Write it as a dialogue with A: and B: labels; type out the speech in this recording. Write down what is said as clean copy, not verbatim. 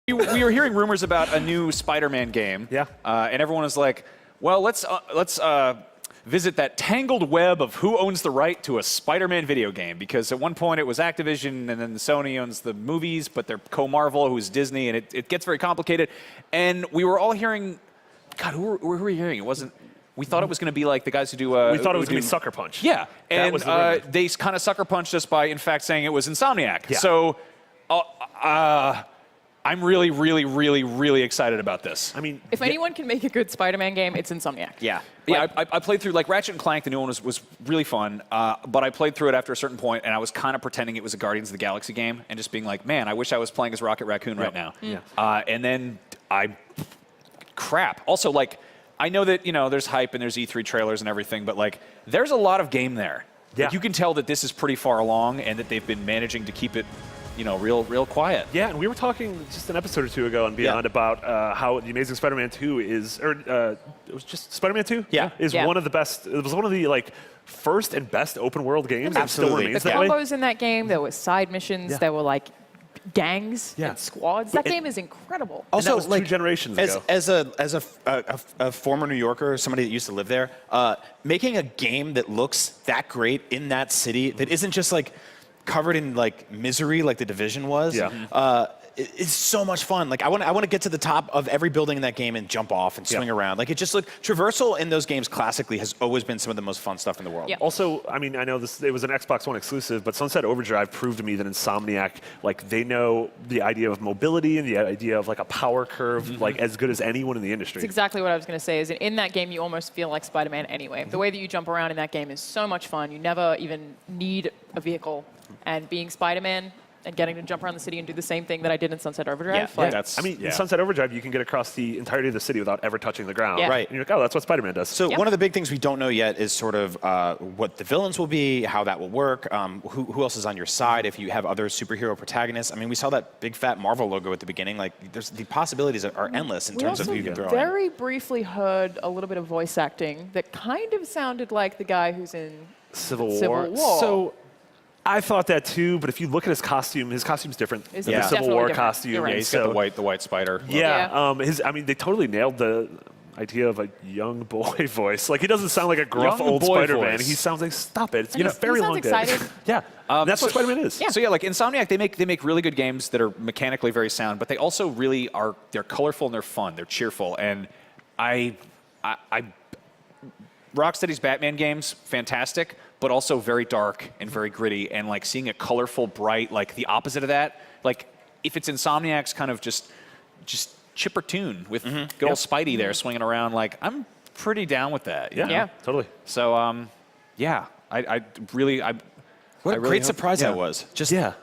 A: We were hearing rumors about a new Spider-Man game.
B: Yeah.
A: And everyone was like, well, let's visit that tangled web of who owns the right to a Spider-Man video game. Because at one point it was Activision, and then Sony owns the movies, but they're co-Marvel, who's Disney, and it gets very complicated. And we were all hearing, God, who were we hearing? It wasn't, we thought it was going to be like the guys who do...
B: we thought it was going to be Sucker Punch.
A: Yeah. And
B: was
A: they kind of sucker punched us by, in fact, saying it was Insomniac.
B: Yeah.
A: So... I'm really, really, really, really excited about this.
B: I mean,
C: if anyone can make a good Spider-Man game, it's Insomniac.
A: Yeah. Yeah, I played through, like, Ratchet & Clank, the new one was really fun, but I played through it after a certain point, and I was kind of pretending it was a Guardians of the Galaxy game, and just being like, man, I wish I was playing as Rocket Raccoon right now.
B: Yeah.
A: And then crap. Also, like, I know that, there's hype and there's E3 trailers and everything, but, like, there's a lot of game there.
B: Yeah.
A: Like, you can tell that this is pretty far along and that they've been managing to keep it real quiet.
B: Yeah, and we were talking just an episode or two ago and beyond about how the Amazing Spider-Man 2 is, or it was just Spider-Man 2?
A: Yeah.
B: Is one of the best, it was one of the, like, first and best open world games.
A: Absolutely.
B: And it
C: The
B: still remains that way.
C: combos in that game, there were side missions, there were, like, gangs and squads. That game is incredible.
B: Also, that was
D: like,
B: 2 generations ago.
D: As a former New Yorker, somebody that used to live there, making a game that looks that great in that city, that isn't just like covered in like misery like The Division was, it's so much fun. Like I want to get to the top of every building in that game and jump off and swing around. Like it just traversal in those games classically has always been some of the most fun stuff in the world.
C: Yeah.
B: Also, I mean, I know it was an Xbox One exclusive, but Sunset Overdrive proved to me that Insomniac, like they know the idea of mobility and the idea of like a power curve, like as good as anyone in the industry.
C: That's exactly what I was going to say, is in that game, you almost feel like Spider-Man anyway. The way that you jump around in that game is so much fun. You never even need a vehicle. And being Spider-Man and getting to jump around the city and do the same thing that I did in Sunset Overdrive.
B: In Sunset Overdrive, you can get across the entirety of the city without ever touching the ground.
C: Yeah.
D: Right.
B: And you're like, oh, that's what Spider-Man does.
D: So one of the big things we don't know yet is sort of what the villains will be, how that will work, who else is on your side if you have other superhero protagonists. I mean, we saw that big fat Marvel logo at the beginning. Like, the possibilities are endless in terms of who you can throw in.
C: We very briefly heard a little bit of voice acting that kind of sounded like the guy who's in
B: Civil War. So I thought that too, but if you look at his costume's different than the Civil War costume.
C: Right.
A: Yeah, he's got the white spider.
B: Yeah, I mean, they totally nailed the idea of a young boy voice. Like, he doesn't sound like a gruff
A: Young
B: old
A: boy
B: Spider-Man.
A: voice.
B: He sounds like, stop it. It's been a
C: He
B: very
C: sounds
B: long day.
C: excited.
B: Yeah, that's what Spider-Man is.
C: Yeah.
A: So yeah, like Insomniac, they make really good games that are mechanically very sound, but they also really are, they're colorful and they're fun, they're cheerful, and Rocksteady's Batman games, fantastic, but also very dark and very gritty, and like seeing a colorful, bright, like the opposite of that, like if it's Insomniac's kind of just chipper tune with good old Spidey there swinging around, like I'm pretty down with that. You know?
C: Yeah.
B: Totally.
A: So yeah, I really
D: What a
A: really
D: great
A: hope-
D: surprise
A: yeah.
D: that was. Just
A: Yeah.